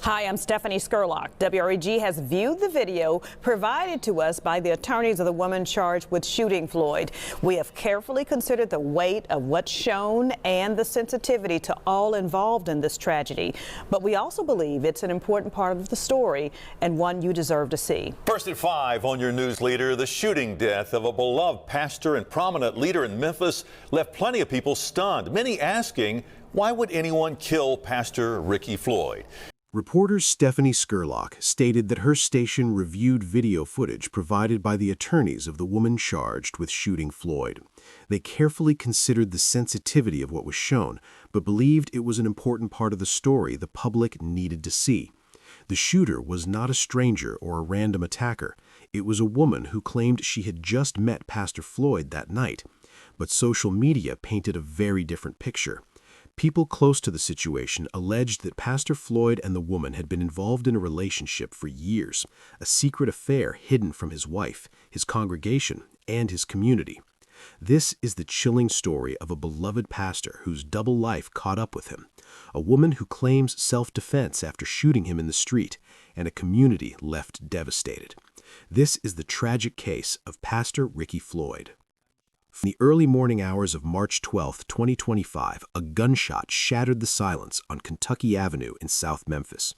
Hi, I'm Stephanie Skurlock. WREG has viewed the video provided to us by the attorneys of the woman charged with shooting Floyd. We have carefully considered the weight of what's shown and the sensitivity to all involved in this tragedy. But we also believe it's an important part of the story and one you deserve to see. First at 5 on your news leader, the shooting death of a beloved pastor and prominent leader in Memphis left plenty of people stunned, many asking, why would anyone kill Pastor Ricky Floyd? Reporter Stephanie Skurlock stated that her station reviewed video footage provided by the attorneys of the woman charged with shooting Floyd. They carefully considered the sensitivity of what was shown, but believed it was an important part of the story the public needed to see. The shooter was not a stranger or a random attacker. It was a woman who claimed she had just met Pastor Floyd that night. But social media painted a very different picture. People close to the situation alleged that Pastor Floyd and the woman had been involved in a relationship for years, a secret affair hidden from his wife, his congregation, and his community. This is the chilling story of a beloved pastor whose double life caught up with him, a woman who claims self-defense after shooting him in the street, and a community left devastated. This is the tragic case of Pastor Ricky Floyd. In the early morning hours of March 12, 2025, a gunshot shattered the silence on Kentucky Avenue in South Memphis.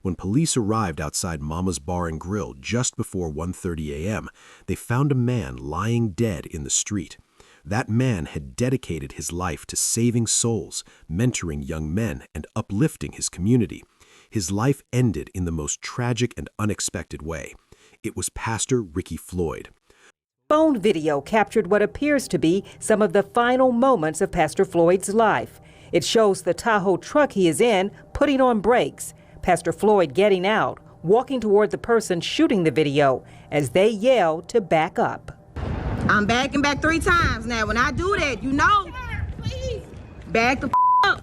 When police arrived outside Mama's Bar and Grill just before 1:30 a.m., they found a man lying dead in the street. That man had dedicated his life to saving souls, mentoring young men, and uplifting his community. His life ended in the most tragic and unexpected way. It was Pastor Ricky Floyd. Phone video captured what appears to be some of the final moments of Pastor Floyd's life. It shows the Tahoe truck he is in putting on brakes, Pastor Floyd getting out, walking toward the person shooting the video as they yell to back up. I'm backing back 3 times now. When I do that, you know, back the up.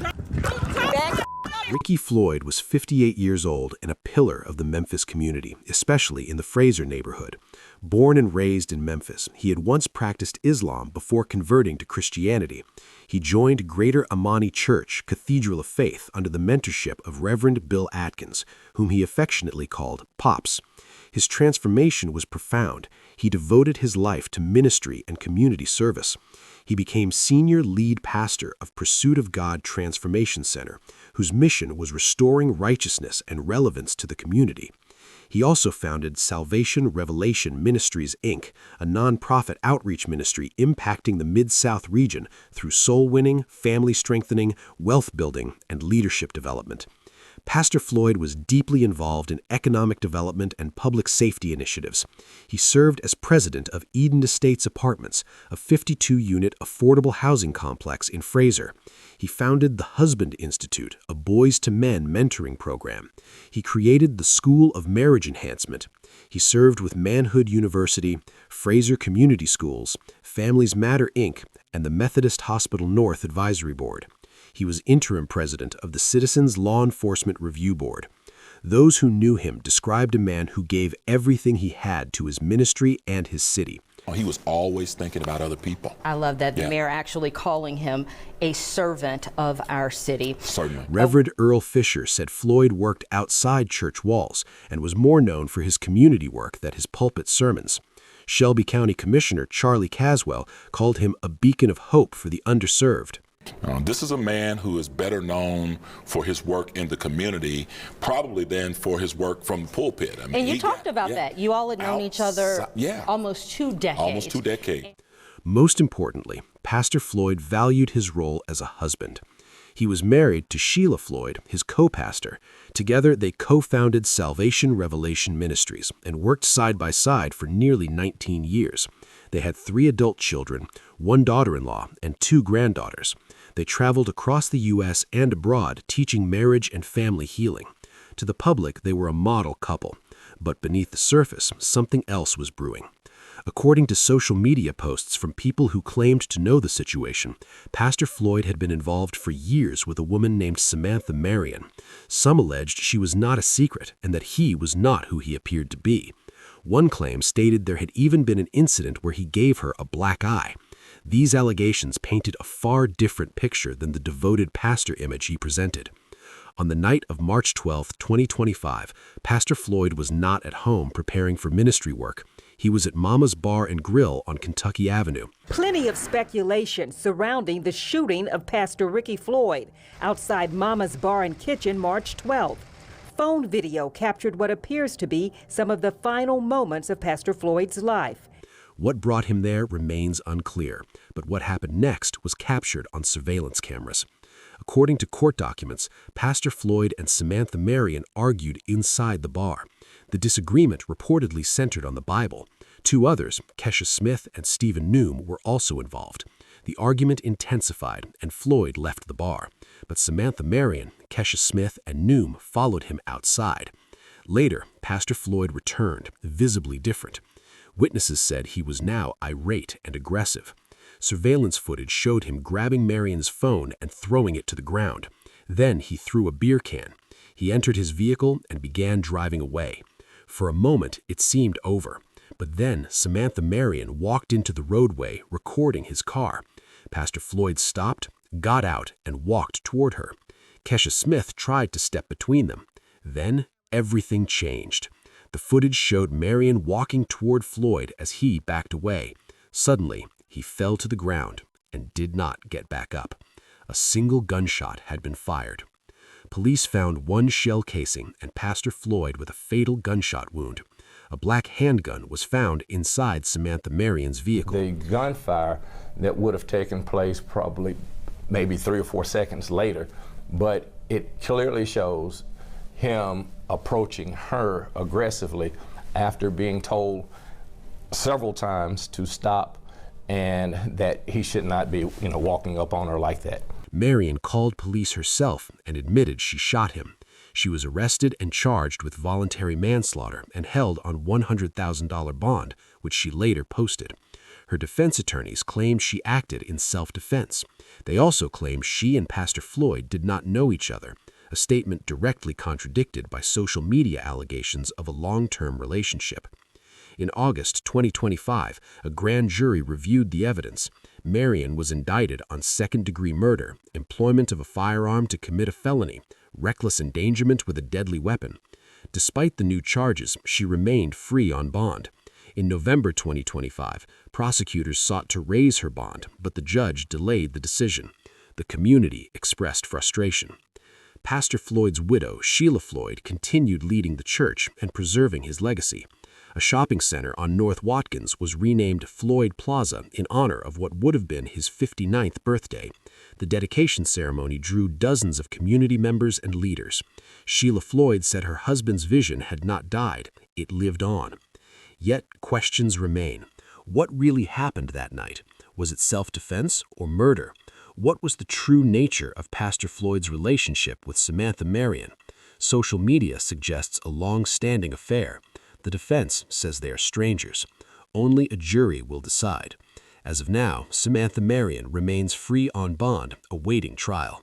Back. Ricky Floyd was 58 years old and a pillar of the Memphis community, especially in the Fraser neighborhood. Born and raised in Memphis, he had once practiced Islam before converting to Christianity. He joined Greater Amani Church, Cathedral of Faith, under the mentorship of Reverend Bill Atkins, whom he affectionately called Pops. His transformation was profound. He devoted his life to ministry and community service. He became senior lead pastor of Pursuit of God Transformation Center, whose mission was restoring righteousness and relevance to the community. He also founded Salvation Revelation Ministries, Inc., a nonprofit outreach ministry impacting the Mid-South region through soul winning, family strengthening, wealth building, and leadership development. Pastor Floyd was deeply involved in economic development and public safety initiatives. He served as president of Eden Estates Apartments, a 52-unit affordable housing complex in Fraser. He founded the Husband Institute, a boys-to-men mentoring program. He created the School of Marriage Enhancement. He served with Manhood University, Fraser Community Schools, Families Matter, Inc., and the Methodist Hospital North Advisory Board. He was interim president of the Citizens Law Enforcement Review Board. Those who knew him described a man who gave everything he had to his ministry and his city. He was always thinking about other people. I love that. The mayor actually calling him a servant of our city. Certainly. Reverend Earl Fisher said Floyd worked outside church walls and was more known for his community work than his pulpit sermons. Shelby County Commissioner Charlie Caswell called him a beacon of hope for the underserved. This is a man who is better known for his work in the community, probably than for his work from the pulpit. I mean, and you talked about that. You all had known each other almost 2 decades. Almost 2 decades. Most importantly, Pastor Floyd valued his role as a husband. He was married to Sheila Floyd, his co-pastor. Together, they co-founded Salvation Revelation Ministries and worked side by side for nearly 19 years. They had 3 adult children, 1 daughter-in-law, and 2 granddaughters. They traveled across the U.S. and abroad teaching marriage and family healing. To the public, they were a model couple. But beneath the surface, something else was brewing. According to social media posts from people who claimed to know the situation, Pastor Floyd had been involved for years with a woman named Samantha Marion. Some alleged she was not a secret and that he was not who he appeared to be. One claim stated there had even been an incident where he gave her a black eye. These allegations painted a far different picture than the devoted pastor image he presented. On the night of March 12, 2025, Pastor Floyd was not at home preparing for ministry work. He was at Mama's Bar and Grill on Kentucky Avenue. Plenty of speculation surrounding the shooting of Pastor Ricky Floyd outside Mama's Bar and Kitchen March 12th. Phone video captured what appears to be some of the final moments of Pastor Floyd's life. What brought him there remains unclear, but what happened next was captured on surveillance cameras. According to court documents, Pastor Floyd and Samantha Marion argued inside the bar. The disagreement reportedly centered on the Bible. Two others, Kesha Smith and Stephen Noom, were also involved. The argument intensified, and Floyd left the bar. But Samantha Marion, Kesha Smith, and Noom followed him outside. Later, Pastor Floyd returned, visibly different. Witnesses said he was now irate and aggressive. Surveillance footage showed him grabbing Marion's phone and throwing it to the ground. Then he threw a beer can. He entered his vehicle and began driving away. For a moment, it seemed over. But then Samantha Marion walked into the roadway, recording his car. Pastor Floyd stopped, got out, and walked toward her. Kesha Smith tried to step between them. Then everything changed. The footage showed Marion walking toward Floyd as he backed away. Suddenly, he fell to the ground and did not get back up. A single gunshot had been fired. Police found one shell casing and Pastor Floyd with a fatal gunshot wound. A black handgun was found inside Samantha Marion's vehicle. The gunfire that would have taken place probably maybe 3 or 4 seconds later, but it clearly shows him approaching her aggressively after being told several times to stop and that he should not be, walking up on her like that. Marion called police herself and admitted she shot him. She was arrested and charged with voluntary manslaughter and held on $100,000 bond, which she later posted. Her defense attorneys claimed she acted in self-defense. They also claimed she and Pastor Floyd did not know each other, a statement directly contradicted by social media allegations of a long-term relationship. In August 2025, a grand jury reviewed the evidence. Marion was indicted on second-degree murder, employment of a firearm to commit a felony, reckless endangerment with a deadly weapon. Despite the new charges, she remained free on bond. In November 2025, prosecutors sought to raise her bond, but the judge delayed the decision. The community expressed frustration. Pastor Floyd's widow, Sheila Floyd, continued leading the church and preserving his legacy. A shopping center on North Watkins was renamed Floyd Plaza in honor of what would have been his 59th birthday. The dedication ceremony drew dozens of community members and leaders. Sheila Floyd said her husband's vision had not died, it lived on. Yet questions remain. What really happened that night? Was it self-defense or murder? What was the true nature of Pastor Floyd's relationship with Samantha Marion? Social media suggests a long-standing affair. The defense says they are strangers. Only a jury will decide. As of now, Samantha Marion remains free on bond, awaiting trial.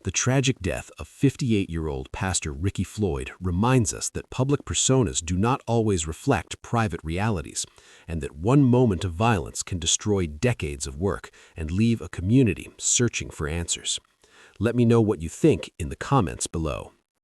The tragic death of 58-year-old Pastor Ricky Floyd reminds us that public personas do not always reflect private realities, and that one moment of violence can destroy decades of work and leave a community searching for answers. Let me know what you think in the comments below.